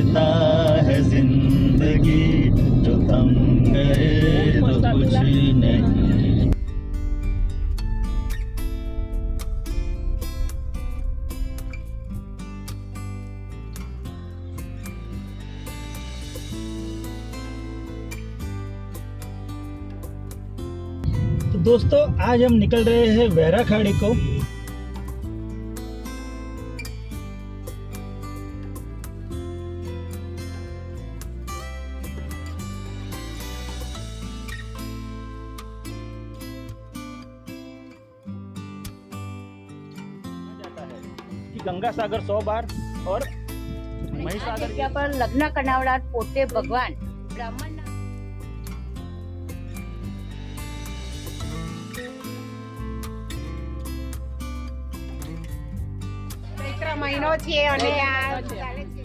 रास्ता है जिंदगी जो थम गए तो कुछ नहीं। तो दोस्तों आज हम निकल रहे हैं वैरा खाड़ी को। गंगा सागर 100 बार और महिसागर पर लग्न करनावड़ा पोते भगवान ब्राह्मण ચૈત્ર મહિનો છે અને આ ચાલે છે।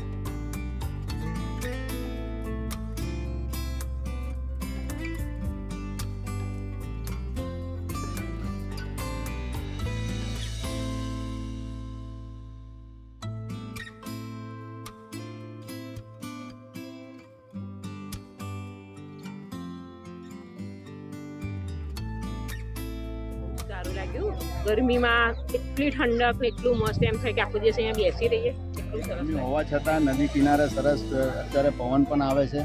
સારું લાગ્યું ગરમીમાં એટલી ઠંડક ને એટલું મસ્ત એમ થાય કે આખો દિવસ અહીંયા બેસી રહીએ એટલું સરસ ગરમી હોવા છતાં નદી કિનારે સરસ અત્યારે પવન પણ આવે છે।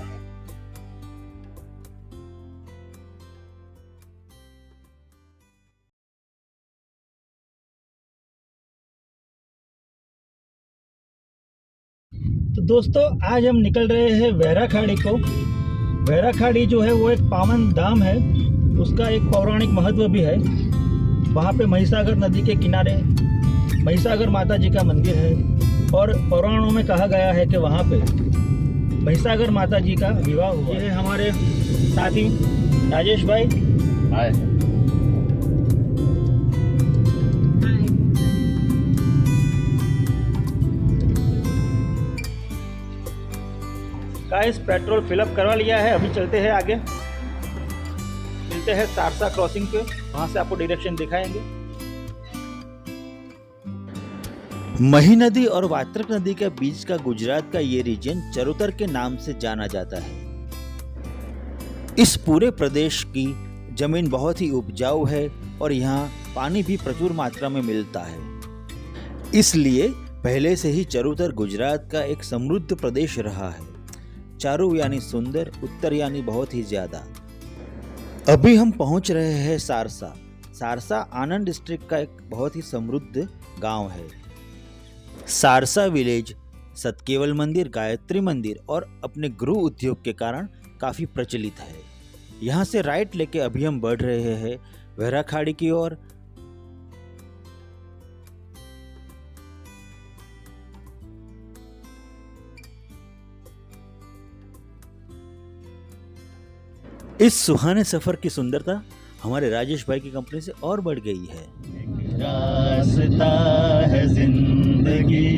तो दोस्तों आज हम निकल रहे हैं वैरा खाड़ी को। वैरा खाड़ी जो है वो एक पावन धाम है, उसका एक पौराणिक महत्व भी है। वहाँ पे महिसागर नदी के किनारे महिसागर माता जी का मंदिर है और पुराणों में कहा गया है कि वहाँ पे महिसागर माता जी का विवाह हुआ। ये हमारे साथी राजेश भाई। हाय। गाइस पेट्रोल फिलअप करवा लिया है, अभी चलते हैं आगे, मिलते हैं सारसा क्रॉसिंग पे, वहाँ से आपको डायरेक्शन दिखाएंगे। मही नदी और वात्रक नदी के बीच का गुजरात का ये रीजन चरोतर के नाम से जाना जाता है। इस पूरे प्रदेश की जमीन बहुत ही उपजाऊ है और यहाँ पानी भी प्रचुर मात्रा में मिलता है, इसलिए पहले से ही चरोतर गुजरात का एक समृद्ध प्रदेश रहा है। चारों यानी सुंदर, उत्तर यानी बहुत ही ज्यादा। अभी हम पहुंच रहे हैं सारसा। सारसा आनंद डिस्ट्रिक्ट का एक बहुत ही समृद्ध गांव है। सारसा विलेज सतकेवल मंदिर, गायत्री मंदिर और अपने गृह उद्योग के कारण काफी प्रचलित है। यहाँ से राइट लेके अभी हम बढ़ रहे हैं वैरा खाड़ी की ओर। इस सुहाने सफर की सुंदरता हमारे राजेश भाई की कंपनी से और बढ़ गई है। रास्ता है जिंदगी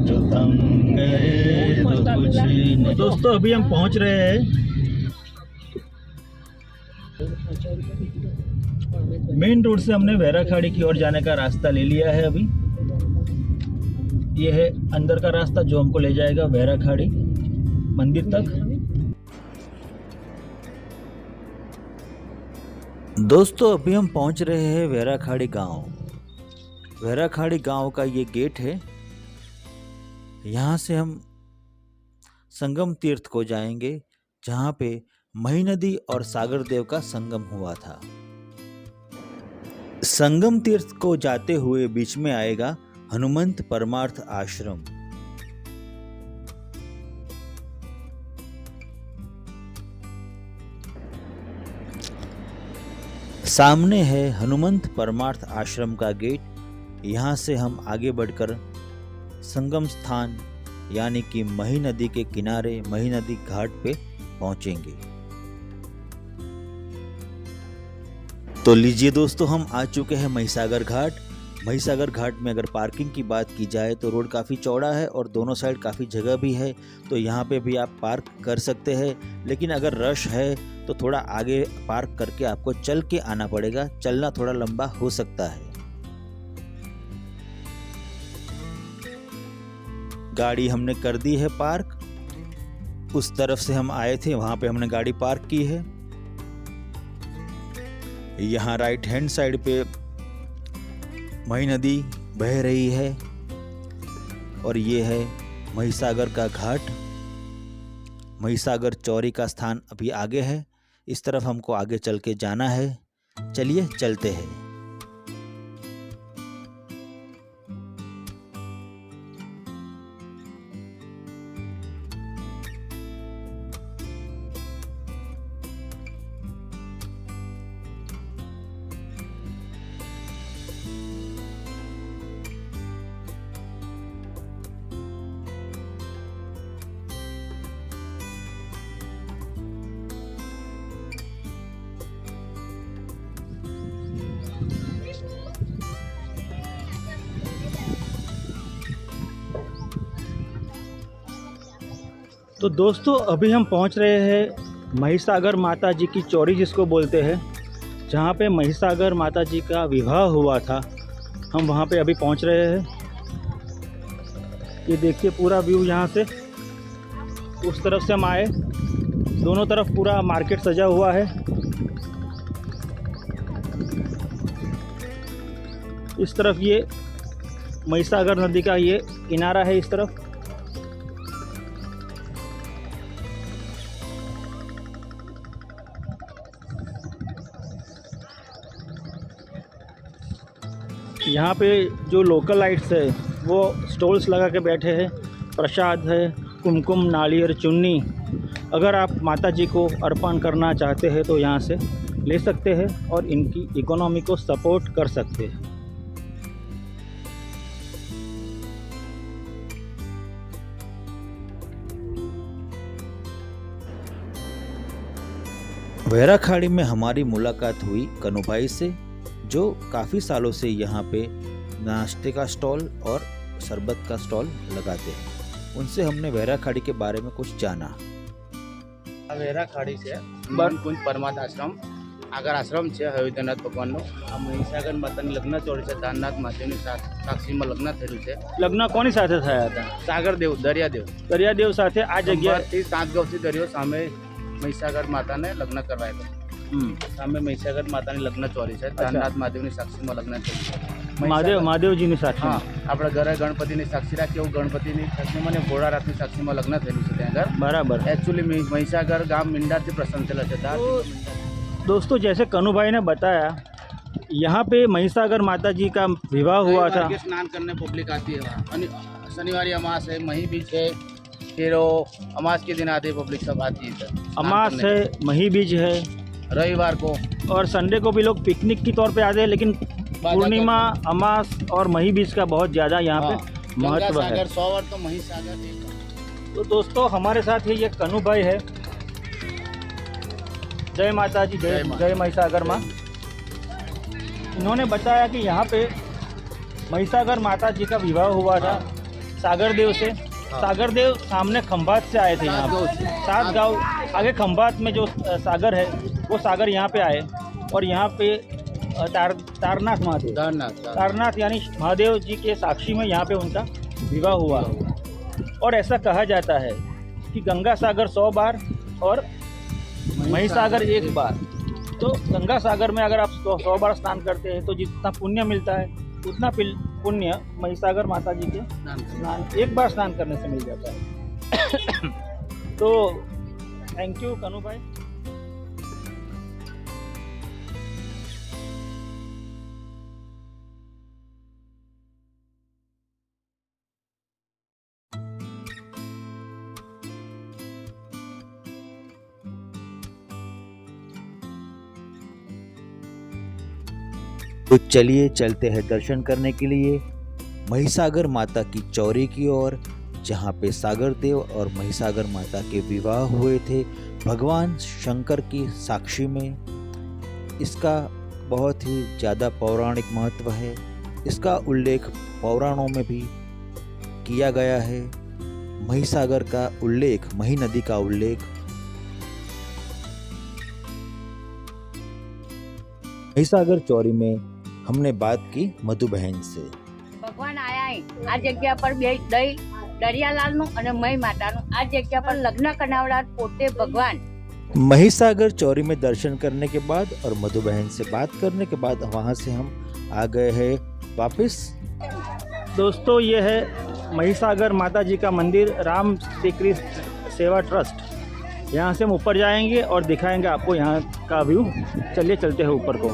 जो थम गए तो कुछ नहीं। दोस्तों अभी हम पहुंच रहे हैं, मेन रोड से हमने वैरा खाड़ी की ओर जाने का रास्ता ले लिया है। अभी ये है अंदर का रास्ता जो हमको ले जाएगा वैरा खाड़ी मंदिर तक। दोस्तों अभी हम पहुंच रहे हैं वैरा खाड़ी गांव। वैरा खाड़ी गांव का ये गेट है, यहाँ से हम संगम तीर्थ को जाएंगे जहाँ पे मही नदी और सागर देव का संगम हुआ था। संगम तीर्थ को जाते हुए बीच में आएगा हनुमंत परमार्थ आश्रम। सामने है हनुमंत परमार्थ आश्रम का गेट। यहाँ से हम आगे बढ़कर संगम स्थान यानी कि मही नदी के किनारे मही नदी घाट पे पहुंचेंगे। तो लीजिए दोस्तों, हम आ चुके हैं महिसागर घाट। महिसागर घाट में अगर पार्किंग की बात की जाए तो रोड काफ़ी चौड़ा है और दोनों साइड काफ़ी जगह भी है, तो यहाँ पे भी आप पार्क कर सकते हैं। लेकिन अगर रश है तो थोड़ा आगे पार्क करके आपको चल के आना पड़ेगा, चलना थोड़ा लंबा हो सकता है। गाड़ी हमने कर दी है पार्क उस तरफ से हम आए थे, वहाँ पे हमने गाड़ी पार्क की है। यहाँ राइट हैंड साइड पे मही नदी बह रही है और ये है महिसागर का घाट। महिसागर चौरी का स्थान अभी आगे है, इस तरफ हमको आगे चल के जाना है। चलिए चलते हैं। तो दोस्तों अभी हम पहुंच रहे हैं महिसागर माता जी की चौरी जिसको बोलते हैं, जहां पे महिसागर माता जी का विवाह हुआ था। हम वहां पे अभी पहुंच रहे हैं। ये देखिए पूरा व्यू यहाँ से, उस तरफ से हम आए, दोनों तरफ पूरा मार्केट सजा हुआ है। इस तरफ ये महिसागर नदी का ये किनारा है, इस तरफ। यहाँ पे जो लोकल लाइट्स है वो स्टॉल्स लगा के बैठे हैं। प्रसाद है, कुमकुम, नारियल, चुन्नी। अगर आप माता जी को अर्पण करना चाहते हैं तो यहाँ से ले सकते हैं और इनकी इकोनॉमी को सपोर्ट कर सकते हैं। वैराखाड़ी में हमारी मुलाकात हुई कनुभाई से, जो काफ़ी सालों से यहाँ पे नाश्ते का स्टॉल और शरबत का स्टॉल लगाते हैं। उनसे हमने वैराखाड़ी के बारे में कुछ जाना। વેરાખાડી છે બનકુંજ પરમાત આશ્રમ આગળ આશ્રમ છે હરિદ્રનાથ ભગવાનનો। આ મહીસાગર માતાની લગ્ન ચોરી છે, દાનનાથ મહાદેવની સાક્ષીમાં લગ્ન થયેલું છે। લગ્ન કોની સાથે થયા હતા? સાગરદેવ દરિયાદેવ દરિયાદેવ સાથે આ જગ્યા થી 7 ગાંવથી દરિયો સામે મહીસાગર માતાને લગ્ન કરવાયેલો। સામે મહીસાગર માતાની લગ્ન ચોરી છે, દાનનાથ મહાદેવની સાક્ષીમાં લગ્ન થયેલું છે। મહાદેવજીની સાથે। હા, આપણે ઘરે ગણપતિની સાક્ષી રાખી, એવું ગણપતિની સાક્ષીમાં ને ભોળાનાથની સાક્ષીમાં લગ્ન થયેલું છે ત્યાં આગળ। बराबर। एक्चुअली महीसागर गांव मिंडार प्रसन्न थे। दोस्तों जैसे कनु भाई ने बताया, यहाँ पे महिसागर माता जी का विवाह हुआ था। स्नान करने पब्लिक आती है वहाँ। शनिवार अमास है, मही बीच है, फिर अमास के दिन आते हैं पब्लिक सब आती है। अमास है, मही बीज है, रविवार को और संडे को भी लोग पिकनिक के तौर पे आते हैं। लेकिन पूर्णिमा, अमास और मही बीज का बहुत ज़्यादा यहाँ पे महत्व है। 100 वर्ष तो महीसागर। तो दोस्तों हमारे साथ ये कनु भाई है। जय माता जी, जय महिसागर माँ। इन्होंने बताया कि यहाँ पे महिसागर माता जी का विवाह हुआ था सागरदेव से। सागरदेव सामने खंभात से आए थे। यहाँ पे 7 गांव आगे खंभात में जो सागर है वो सागर यहाँ पे आए और यहाँ पे तारनाथ महादेव, तारनाथ यानी महादेव जी के साक्षी में यहाँ पे उनका विवाह हुआ। और ऐसा कहा जाता है कि गंगा सागर 100 बार और महिसागर 1 बार। तो गंगा सागर में अगर आप 100 बार स्नान करते हैं तो जितना पुण्य मिलता है उतना पुण्य महिसागर माता जी के स्नान 1 बार स्नान करने से मिल जाता है। तो थैंक यू कनु भाई। तो चलिए चलते हैं दर्शन करने के लिए महिसागर माता की चौरी की ओर, जहाँ पे सागर देव और महिसागर माता के विवाह हुए थे भगवान शंकर की साक्षी में। इसका बहुत ही ज़्यादा पौराणिक महत्व है। इसका उल्लेख पुराणों में भी किया गया है। महिसागर का उल्लेख, मही नदी का उल्लेख महिसागर चौरी में हमने बात की मधु बहन से। भगवान आया है आ जगह पर दही દરિયાલાલનું અને મય માતાનું આ જગ્યા પર લગ્ન કરનાવડા પોતે ભગવાન। महिसागर चौरी में दर्शन करने के बाद और मधु बहन से बात करने के बाद वहाँ से हम आ गए हैं वापस। दोस्तों ये है महिसागर माता जी का मंदिर, राम श्री कृष्ण सेवा ट्रस्ट। यहाँ से हम ऊपर जाएंगे और दिखाएंगे आपको यहाँ का व्यू। चलिए चलते हैं ऊपर को।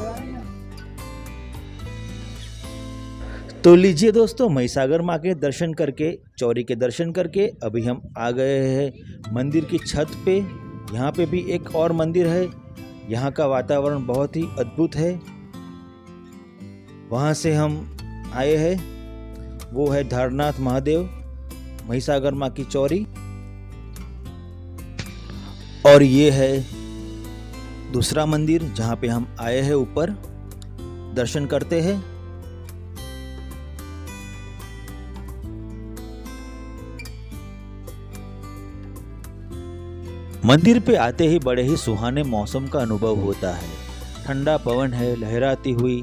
तो लीजिए दोस्तों, महिसागर माँ के दर्शन करके, चौरी के दर्शन करके अभी हम आ गए हैं मंदिर की छत पे। यहाँ पे भी एक और मंदिर है। यहाँ का वातावरण बहुत ही अद्भुत है। वहाँ से हम आए हैं, वो है धारनाथ महादेव, महिसागर माँ की चौरी। और ये है दूसरा मंदिर जहाँ पे हम आए हैं, ऊपर दर्शन करते हैं। मंदिर पे आते ही बड़े ही सुहाने मौसम का अनुभव होता है। ठंडा पवन है, लहराती हुई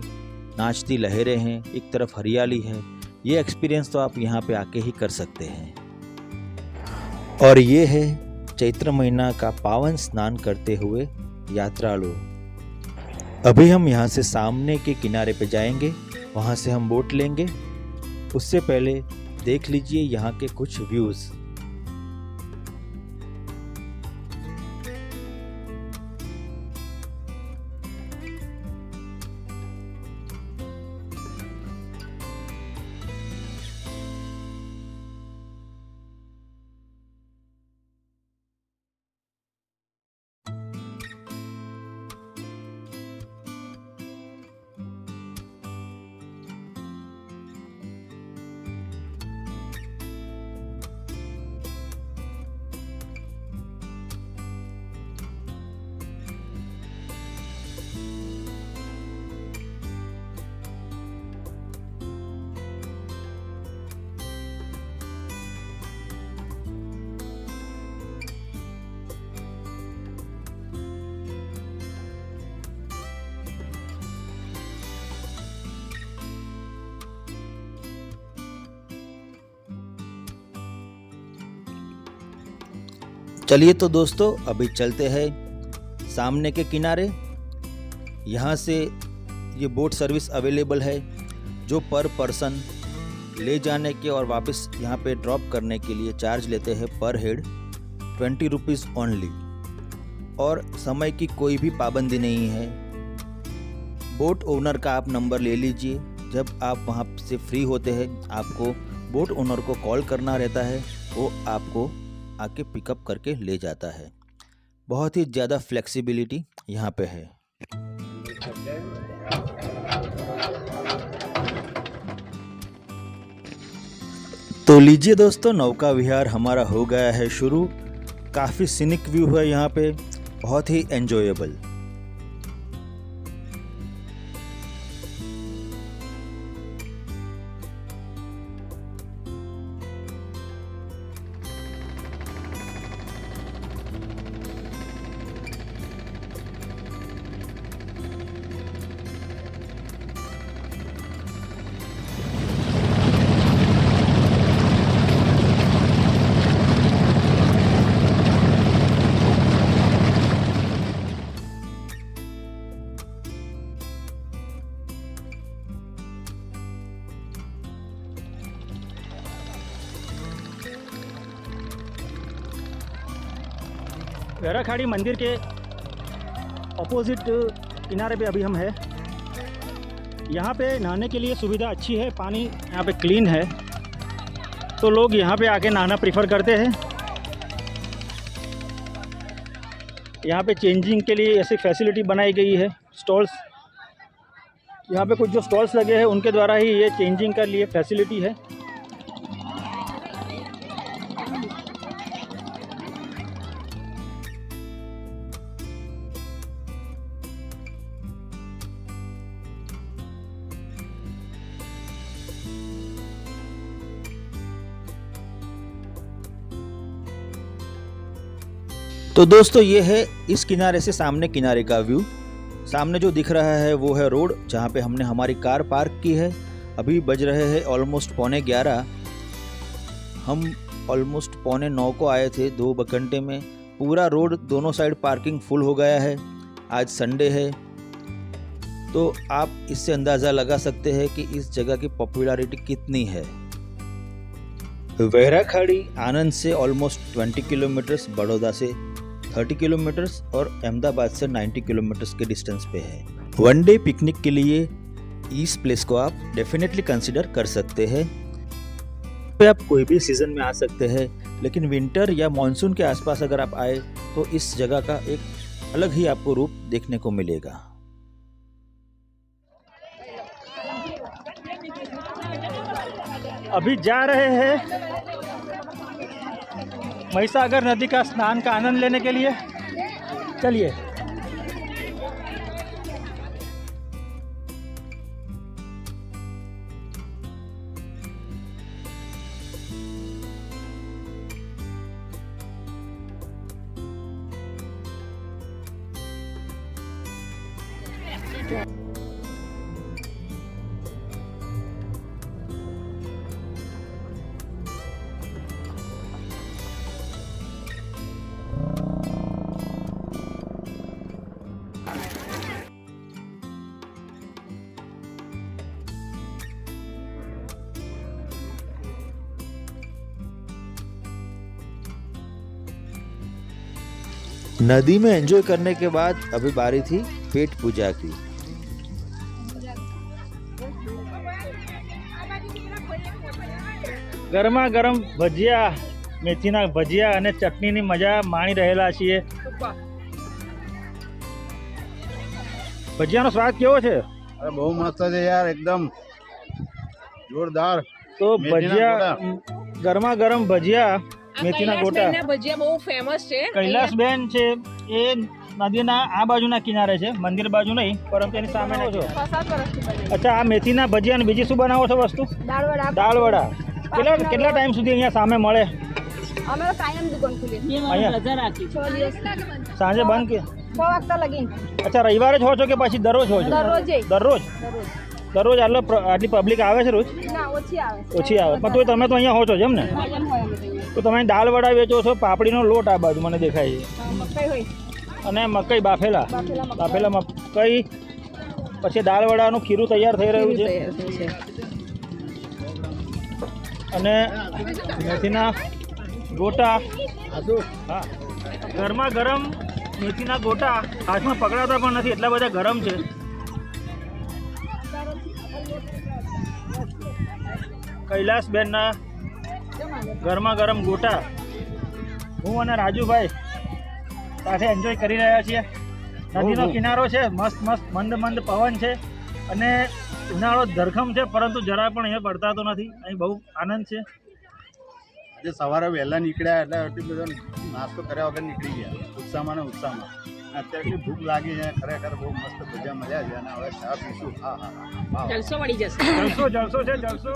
नाचती लहरें हैं, एक तरफ हरियाली है। ये एक्सपीरियंस तो आप यहाँ पे आके ही कर सकते हैं। और ये है चैत्र महीना का पावन स्नान करते हुए यात्रालु। अभी हम यहाँ से सामने के किनारे पे जाएंगे, वहाँ से हम बोट लेंगे। उससे पहले देख लीजिए यहाँ के कुछ व्यूज़। चलिए तो दोस्तों, अभी चलते हैं सामने के किनारे। यहाँ से ये बोट सर्विस अवेलेबल है, जो पर पर्सन ले जाने के और वापस यहाँ पे ड्रॉप करने के लिए चार्ज लेते हैं पर हेड 20 रुपीज़ ओनली। और समय की कोई भी पाबंदी नहीं है। बोट ओनर का आप नंबर ले लीजिए। जब आप वहाँ से फ्री होते हैं, आपको बोट ओनर को कॉल करना रहता है, वो आपको आके पिकअप करके ले जाता है। बहुत ही ज़्यादा फ्लेक्सिबिलिटी यहाँ पे है। तो लीजिए दोस्तों, नौका विहार हमारा हो गया है शुरू। काफ़ी सीनिक व्यू है यहाँ पे, बहुत ही एंजॉयबल। वैराखाड़ी मंदिर के अपोजिट किनारे पे अभी हम हैं। यहाँ पे नहाने के लिए सुविधा अच्छी है, पानी यहाँ पे क्लीन है, तो लोग यहाँ पे आके नहाना प्रीफर करते हैं। यहाँ पे चेंजिंग के लिए ऐसी फैसिलिटी बनाई गई है। स्टॉल्स, यहाँ पे कुछ जो स्टॉल्स लगे हैं उनके द्वारा ही ये चेंजिंग के लिए फैसिलिटी है। तो दोस्तों, ये है इस किनारे से सामने किनारे का व्यू। सामने जो दिख रहा है वो है रोड, जहाँ पे हमने हमारी कार पार्क की है। अभी बज रहे हैं ऑलमोस्ट 11:15। हम ऑलमोस्ट 8:45 को आए थे, 2 घंटे में पूरा रोड दोनों साइड पार्किंग फुल हो गया है। आज संडे है, तो आप इससे अंदाज़ा लगा सकते हैं कि इस जगह की पॉपुलैरिटी कितनी है। वैराखाड़ी आनंद से ऑलमोस्ट 20 किलोमीटर्स, बड़ौदा से 30 किलोमीटर्स और अहमदाबाद से 90 किलोमीटर्स के डिस्टेंस पे है। वन डे पिकनिक के लिए इस प्लेस को आप डेफिनेटली कंसिडर कर सकते हैं। पे आप कोई भी सीज़न में आ सकते हैं, लेकिन विंटर या मॉनसून के आसपास अगर आप आए तो इस जगह का एक अलग ही आपको रूप देखने को मिलेगा। अभी जा रहे हैं महिसागर नदी का स्नान का आनंद लेने के लिए। चलिए। नदी में एंजॉय करने के बाद अभी बारी थी पेट पूजा की। ગરમા ગરમ ભજીયા, મેથીના ભજીયા અને ચટણીની મજા માણી રહેલા છીએ। ભજીયાનો સ્વાદ કેવો છે? અરે બહુ મસ્ત છે યાર, એકદમ જોરદાર। તો ભજીયા, ગરમા ગરમ ભજીયા, મેથીના ગોટા। ભજીયા બહુ ફેમસ છે। કૈલાસબેન છે એ નદીના આ બાજુના કિનારે છે, મંદિર બાજુ નહીં, પરંતુ એની સામે છો। અચ્છા, આ મેથીના ભજીયા અને બીજી શું બનાવો છો વસ્તુ? દાળવડા। કેટલા ટાઈમ સુધી અહીંયા સામે મળે? અમે તો કાયમ દુકાન ખુલી અહીંયા રજા રાખી 6 દિવસ સાંજે બંધ કે 6 વાગતા લગીન। અચ્છા, રવિવારે જ હો છો કે પછી દરરોજ હો છો? દરરોજ આટલી પબ્લિક આવે છે રોજ? ના, ઓછી આવે પણ તોય તમે તો અહીંયા હો છો એમ ને? કાયમ હોય અમે તો। તો તમે દાળવડા વેચો છો, પાપડીનો લોટ આ બાજુ મને દેખાય છે, મકાઈ હોય, અને મકઈ બાફેલા મકઈ, પછી દાળવડાનું ખીરું તૈયાર થઈ રહ્યું છે, અને મેથીના ગોટા। હા, ગરમા ગરમ મેથીના ગોટા હાથમાં પકડાતા પણ નથી, એટલા બધા ગરમ છે। કૈલાસબેનના ગરમા ગરમ ગોટા હું અને રાજુભાઈ સાથે એન્જોય કરી રહ્યા છીએ। નદીનો કિનારો છે, મસ્ત મંદ પવન છે, અને ઉનાળો ધરખમ છે, પરંતુ જરા પણ અહીંયા પડતા તો નથી। અહીં બહુ આનંદ છે। આજે સવારે વહેલા નીકળ્યા એટલે એટલી બધો નાસ્તો કર્યા વગર નીકળી ગયા, ઉત્સાહમાં ને ઉત્સાહમાં। અત્યારે એટલી ભૂખ લાગી છે, ખરેખર બહુ મસ્ત ભજીયા મળ્યા છે, અને હવે ચા પીશું। હા, જલસો વળી જશે। જલસો છે, જલસો।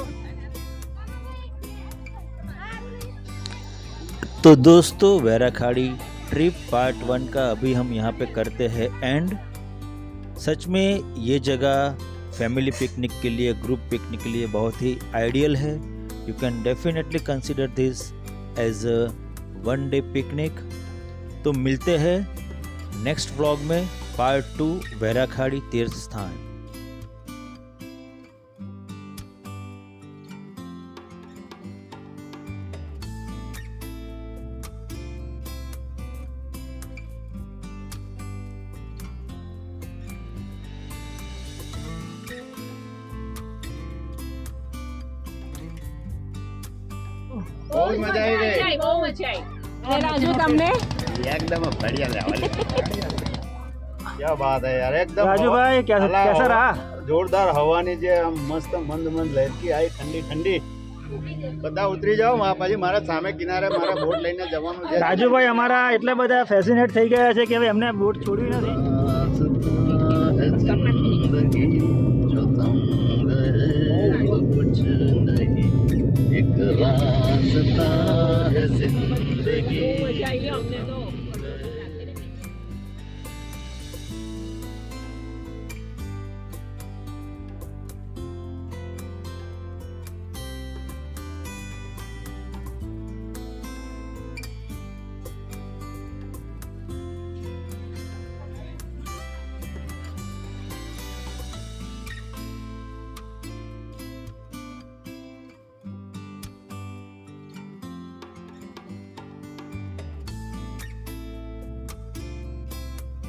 तो दोस्तों, वैराखाड़ी ट्रिप पार्ट 1 का अभी हम यहाँ पे करते हैं एंड। सच में ये जगह फैमिली पिकनिक के लिए, ग्रुप पिकनिक के लिए बहुत ही आइडियल है। You can definitely consider this as a one day picnic. तो मिलते हैं नेक्स्ट व्लॉग में, पार्ट 2 वैराखाड़ी तीर्थ स्थान। બહુ મજા આવી ગઈ, બહુ મજા આવી। અને રાજુ તમને એકદમ बढ़िया लेवल। क्या बात है यार, एकदम રાજુભાઈ कैसा रहा? જોરદાર હવાની જે આમ મસ્ત મંદ લહેરતી આવી, ઠંડી ઠંડી। બધા ઉતરી જાઓ માપાજી, મારા સામે કિનારે મારા બોટ લઈને જવાનું છે। રાજુભાઈ અમારા એટલા બધા ફેસિનેટ થઈ ગયા છે કે હવે એમને બોટ છોડવી નથી। जो तंग है वो कुछ नहीं, एक रास्ता है जिंदगी। મજા આવી અમને તો।